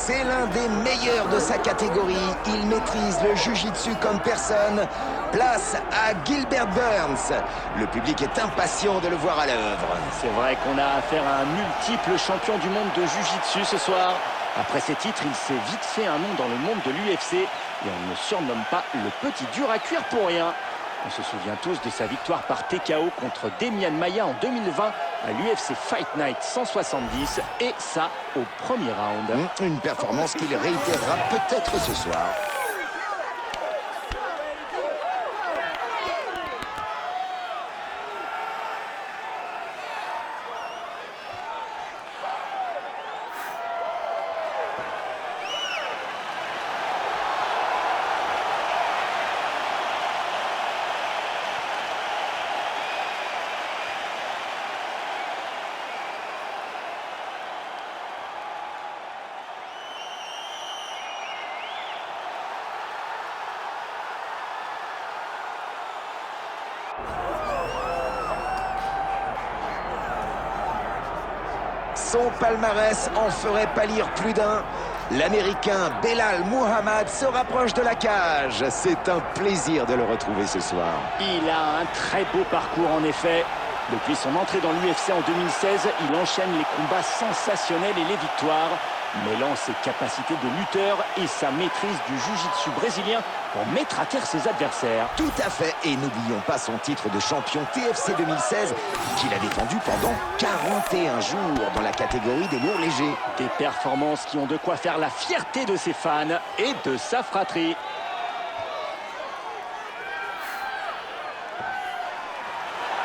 C'est l'un des meilleurs de sa catégorie. Il maîtrise le jiu-jitsu comme personne. Place à Gilbert Burns. Le public est impatient de le voir à l'œuvre. C'est vrai qu'on a affaire à un multiple champion du monde de jiu-jitsu ce soir. Après ses titres, il s'est vite fait un nom dans le monde de l'UFC. Et on ne le surnomme pas le petit dur à cuire pour rien. On se souvient tous de sa victoire par TKO contre Demian Maia en 2020 à l'UFC Fight Night 170. Et ça au premier round. Une performance qu'il réitérera peut-être ce soir. Son palmarès en ferait pâlir plus d'un. L'Américain Belal Muhammad se rapproche de la cage. C'est un plaisir de le retrouver ce soir. Il a un très beau parcours en effet. Depuis son entrée dans l'UFC en 2016, il enchaîne les combats sensationnels et les victoires, mêlant ses capacités de lutteur et sa maîtrise du jiu-jitsu brésilien pour mettre à terre ses adversaires. Tout à fait, et n'oublions pas son titre de champion TFC 2016 qu'il a défendu pendant 41 jours dans la catégorie des lourds légers. Des performances qui ont de quoi faire la fierté de ses fans et de sa fratrie.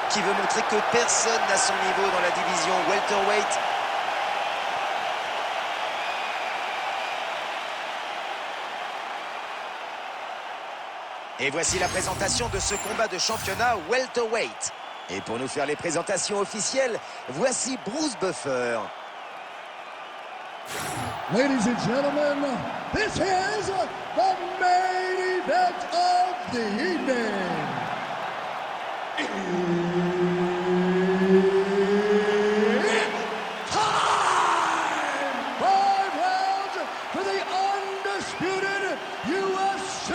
Qui veut montrer que personne n'a son niveau dans la division welterweight. Et voici la présentation de ce combat de championnat welterweight. Et pour nous faire les présentations officielles, voici Bruce Buffer. Ladies and gentlemen, this is the main event of the evening. It's time! 5 rounds for the undisputed UFC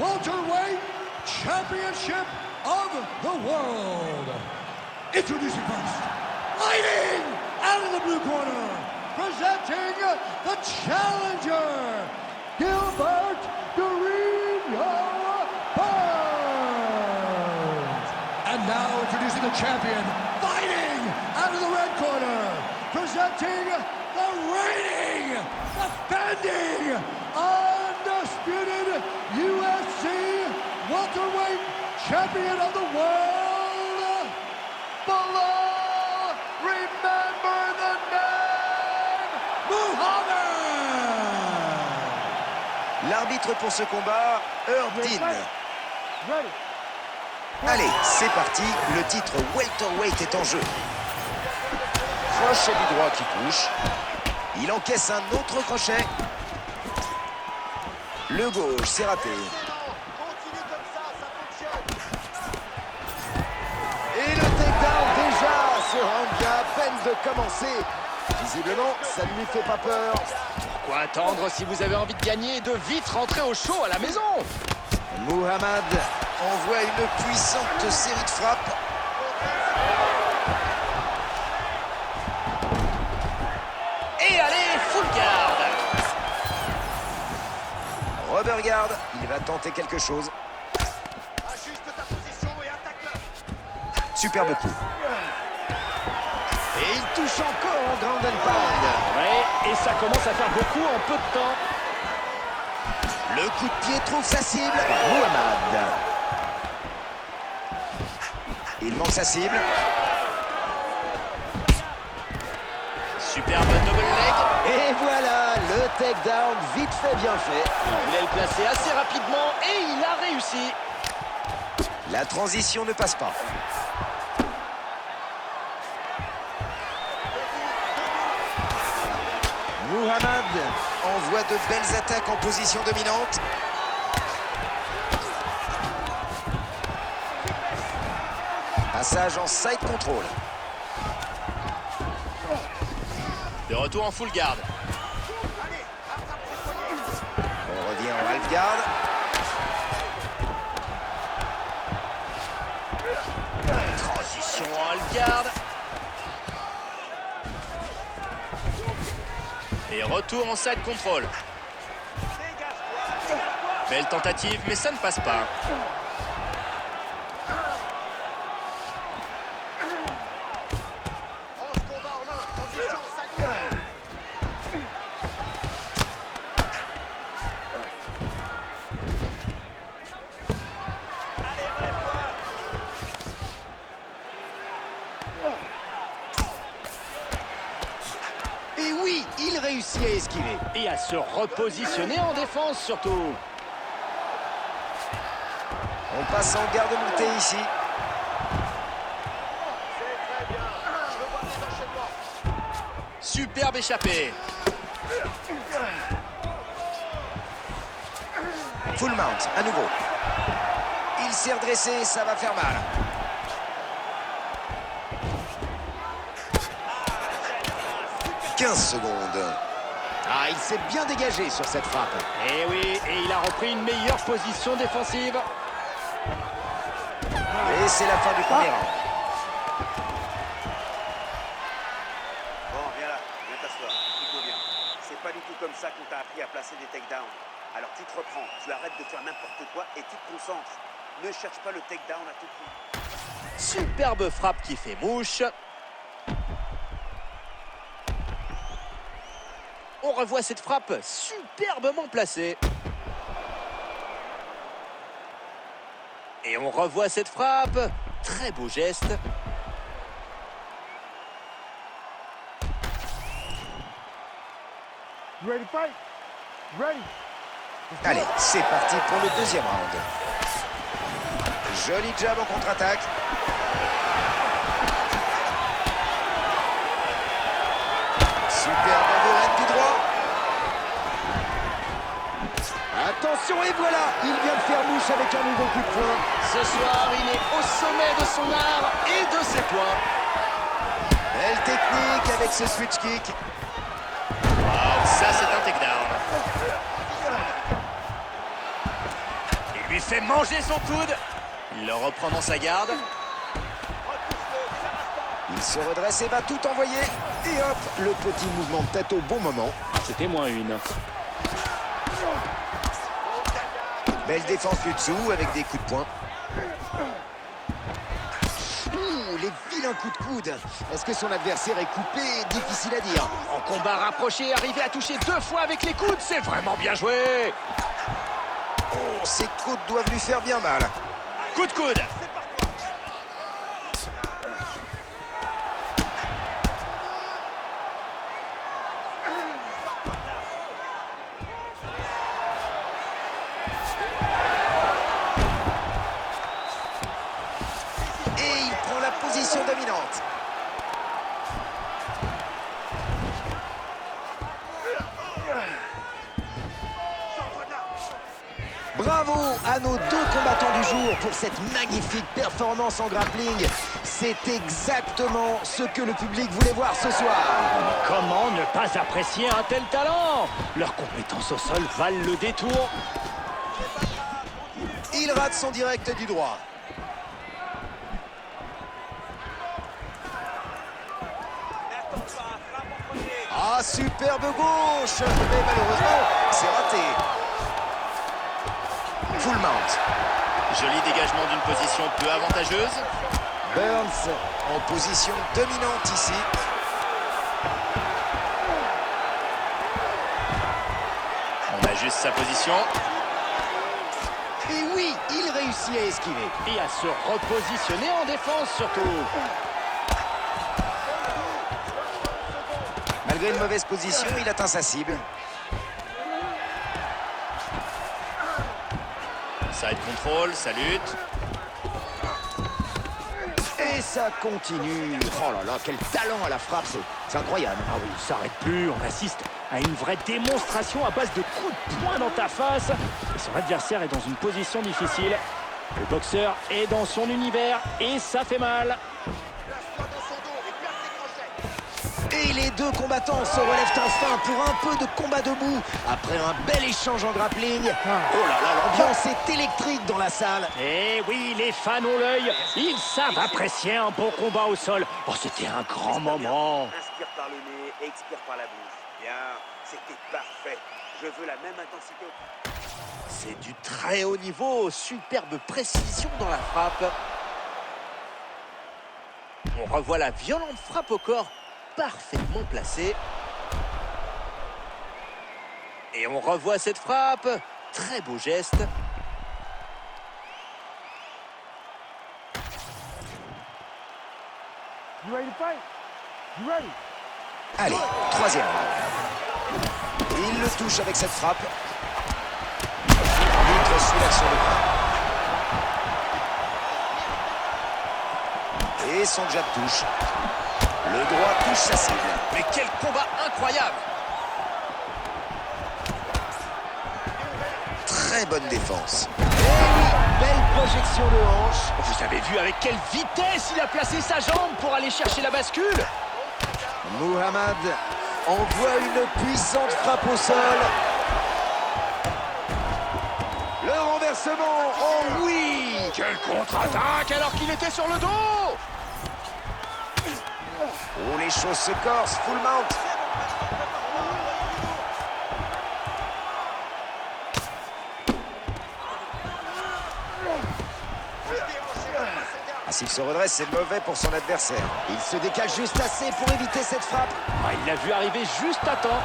welterweight championship of the world. Introducing first, fighting out of the blue corner, presenting the challenger, Gilbert Durinho Burns. And now introducing the champion, fighting out of the red corner, presenting the reigning, defending, undisputed UFC welterweight champion of the world, Belal, remember the name, Muhammad. L'arbitre pour ce combat, Herb Dean. Allez, c'est parti, le titre welterweight est en jeu. Crochet du droit qui touche. Il encaisse un autre crochet. Le gauche, c'est raté. Et le takedown déjà, ce round vient à peine de commencer. Visiblement, ça ne lui fait pas peur. Pourquoi attendre si vous avez envie de gagner et de vite rentrer au chaud à la maison? Muhammad envoie une puissante série de frappes. Et allez, full guard. Rubber guard, il va tenter quelque chose. Superbe coup. Et il touche encore en ground and pound. Ouais, et ça commence à faire beaucoup en peu de temps. Le coup de pied trouve sa cible. Muhammad. Il manque sa cible. Superbe double leg. Et voilà, le takedown vite fait, bien fait. Il voulait le placer assez rapidement et il a réussi. La transition ne passe pas. Muhammad envoie de belles attaques en position dominante. Passage en side control. De retour en full guard. Et en half-guard. Transition en half-guard. Et retour en side control. Belle tentative, mais ça ne passe pas. Et oui, il réussit à esquiver. Et à se repositionner en défense surtout. On passe en garde montée ici. Superbe échappée. Full mount, à nouveau. Il s'est redressé, ça va faire mal. « 15 secondes. » Ah, il s'est bien dégagé sur cette frappe. Et oui, et il a repris une meilleure position défensive. Et c'est la fin du premier round. Bon, viens là, viens t'asseoir, écoute bien. C'est pas du tout comme ça qu'on t'a appris à placer des takedowns. Alors tu te reprends, tu arrêtes de faire n'importe quoi et tu te concentres. Ne cherche pas le takedown à tout prix. Superbe frappe qui fait mouche. On revoit cette frappe superbement placée. Et on revoit cette frappe. Très beau geste. Ready to fight? Ready. Allez, c'est parti pour le deuxième round. Joli jab en contre-attaque. Superbe overhead du droit. Attention, et voilà, il vient de faire mouche avec un nouveau coup de poing. Ce soir, il est au sommet de son art et de ses points. Belle technique avec ce switch kick. Wow, ça c'est un takedown. Il lui fait manger son coude. Il le reprend dans sa garde. Il se redresse et va tout envoyer. Et hop, le petit mouvement de tête au bon moment. C'était moins une. Belle défense du dessous avec des coups de poing. Ouh, les vilains coups de coude. Est-ce que son adversaire est coupé? Difficile à dire. En combat rapproché, arrivé à toucher 2 fois avec les coudes, c'est vraiment bien joué. Oh, ses coudes doivent lui faire bien mal. Coup de coude. Et il prend la position dominante. Bravo à nos deux combattants du jour pour cette magnifique performance en grappling. C'est exactement ce que le public voulait voir ce soir. Comment ne pas apprécier un tel talent? Leurs compétences au sol valent le détour. Il rate son direct du droit. Ah, superbe gauche. Mais malheureusement, c'est raté. Full mount. Joli dégagement d'une position peu avantageuse. Burns en position dominante ici. On ajuste sa position Et oui, il réussit à esquiver. et à se repositionner en défense surtout. Malgré une mauvaise position, il atteint sa cible. Side control, ça lutte. Et ça continue. Oh là là, quel talent à la frappe, c'est incroyable. Ah oui, il s'arrête plus, on assiste à une vraie démonstration à base de coups de poing dans ta face. Et son adversaire est dans une position difficile. Le boxeur est dans son univers et ça fait mal. Et Et les deux combattants se relèvent enfin pour un peu de combat debout. Après un bel échange en grappling. Oh là là, l'ambiance est électrique dans la salle. Et oui, les fans ont l'œil. Ils savent apprécier un bon combat au sol. Oh, c'était un grand moment. Inspire par le nez et expire par la bouche. Bien, c'était parfait. Je veux la même intensité. C'est du très haut niveau, superbe précision dans la frappe. On revoit la violente frappe au corps, parfaitement placée. Et on revoit cette frappe, très beau geste. You ready to fight? You ready? Allez, troisième round. Il le touche avec cette frappe. L'arbitre suit l'action de frappe. Et son jab touche. Le droit touche sa cible. Mais quel combat incroyable! Très bonne défense. Et oui, belle projection de hanche. Vous avez vu avec quelle vitesse il a placé sa jambe pour aller chercher la bascule? Muhammad envoie une puissante frappe au sol. Le renversement, oh oui! Quelle contre-attaque alors qu'il était sur le dos! Oh, les choses se corsent, full mount. Ah, s'il se redresse, c'est mauvais pour son adversaire. Il se décale juste assez pour éviter cette frappe. Ah, il l'a vu arriver juste à temps.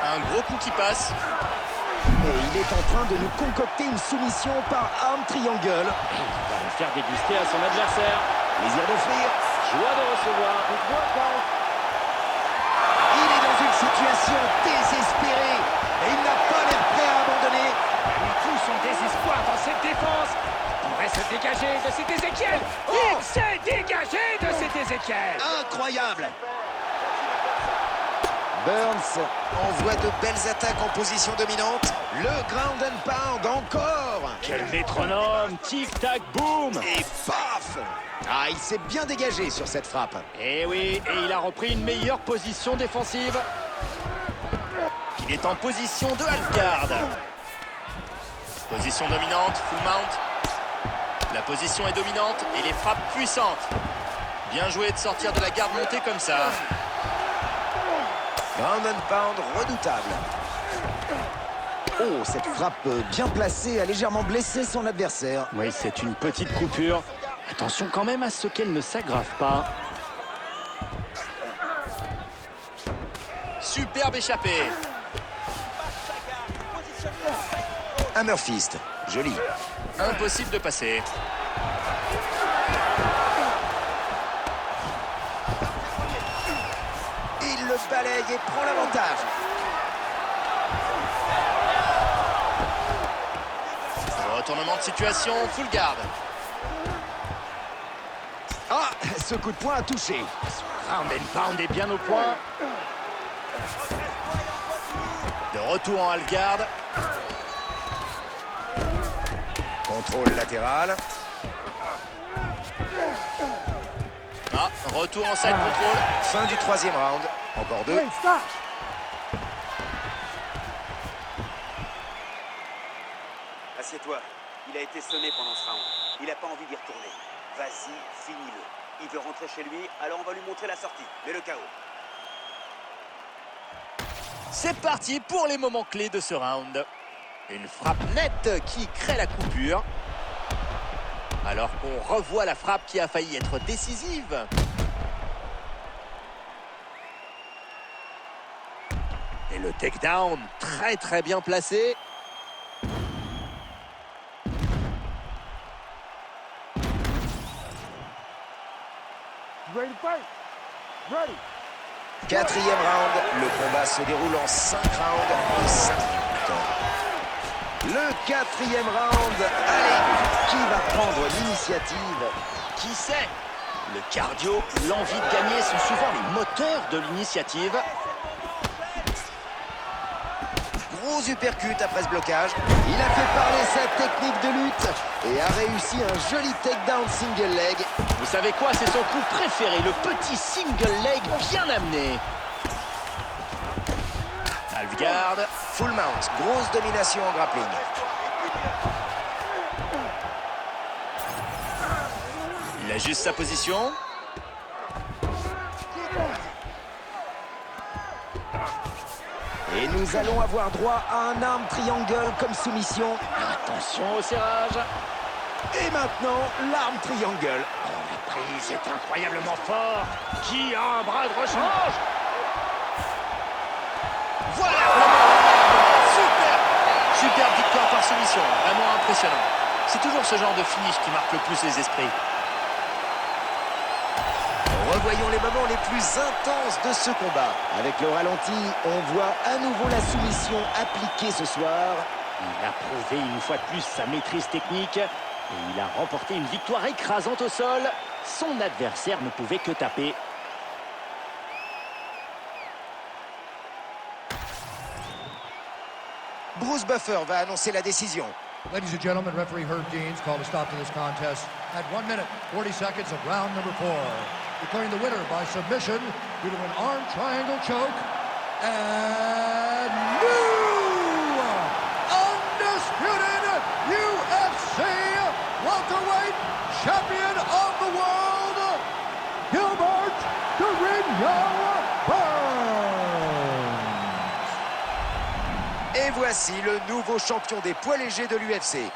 Un gros coup qui passe. Et il est en train de nous concocter une soumission par arme triangle. Il va le faire déguster à son adversaire. Plaisir d'offrir. Joie de recevoir. Il est dans une situation désespérée. Et il n'a pas l'air prêt à abandonner. Il pousse son désespoir dans cette défense. Il pourrait se dégager de cet Ézéchiel. Il s'est dégagé de cet Ézéchiel. Incroyable. Burns envoie de belles attaques en position dominante. Le ground and pound encore. Quel métronome. Tic-tac, boum. Et paf. Ah, il s'est bien dégagé sur cette frappe. Et oui, et il a repris une meilleure position défensive. Il est en position de half guard. Position dominante, full mount. La position est dominante et les frappes puissantes. Bien joué de sortir de la garde montée comme ça. Ground and pound redoutable. Oh, cette frappe bien placée a légèrement blessé son adversaire. Oui, c'est une petite coupure. Attention quand même à ce qu'elle ne s'aggrave pas. Superbe échappée. Hammer fist, joli. Impossible de passer. Il le balaye et prend l'avantage. Retournement de situation, full guard. Ah, ce coup de poing a touché. Ground and pound est bien au point. De retour en half guard. Contrôle latéral. Ah, retour en side control. Fin du troisième round. Encore deux. Hey, stop! Assieds-toi. Il a été sonné pendant ce round. Il n'a pas envie d'y retourner. Vas-y, finis-le. Il veut rentrer chez lui, alors on va lui montrer la sortie. Mais le chaos. C'est parti pour les moments clés de ce round. Une frappe nette qui crée la coupure. Alors qu'on revoit la frappe qui a failli être décisive. Et le takedown très bien placé. You ready to fight? Ready. Quatrième round. Le combat se déroule en 5 rounds de 5 minutes. Le quatrième round. Allez, qui va prendre l'initiative? Qui sait? Le cardio, l'envie de gagner sont souvent les moteurs de l'initiative. gros uppercut après ce blocage. Il a fait parler sa technique de lutte et a réussi un joli takedown single leg. Vous savez quoi? C'est son coup préféré, le petit single leg bien amené. Halfguard. Full mount, grosse domination en grappling. Il ajuste sa position. Et nous allons avoir droit à un arm triangle comme soumission. Attention au serrage. Et maintenant, l'arm triangle. La prise est incroyablement forte. Qui a un bras de rechange? Voilà. Super victoire par soumission. Vraiment impressionnant. C'est toujours ce genre de finish qui marque le plus les esprits. Revoyons les moments les plus intenses de ce combat. Avec le ralenti, on voit à nouveau la soumission appliquée ce soir. Il a prouvé une fois de plus sa maîtrise technique et il a remporté une victoire écrasante au sol. Son adversaire ne pouvait que taper. Bruce Buffer va annoncer la décision. Ladies and gentlemen, referee Herb Deans called a stop to this contest at 1 minute, 40 seconds of round number 4. Declaring the winner by submission due to an arm triangle choke and new undisputed UFC welterweight champion of the world, Gilbert Durinho Burns. Et voici le nouveau champion des poids légers de l'UFC.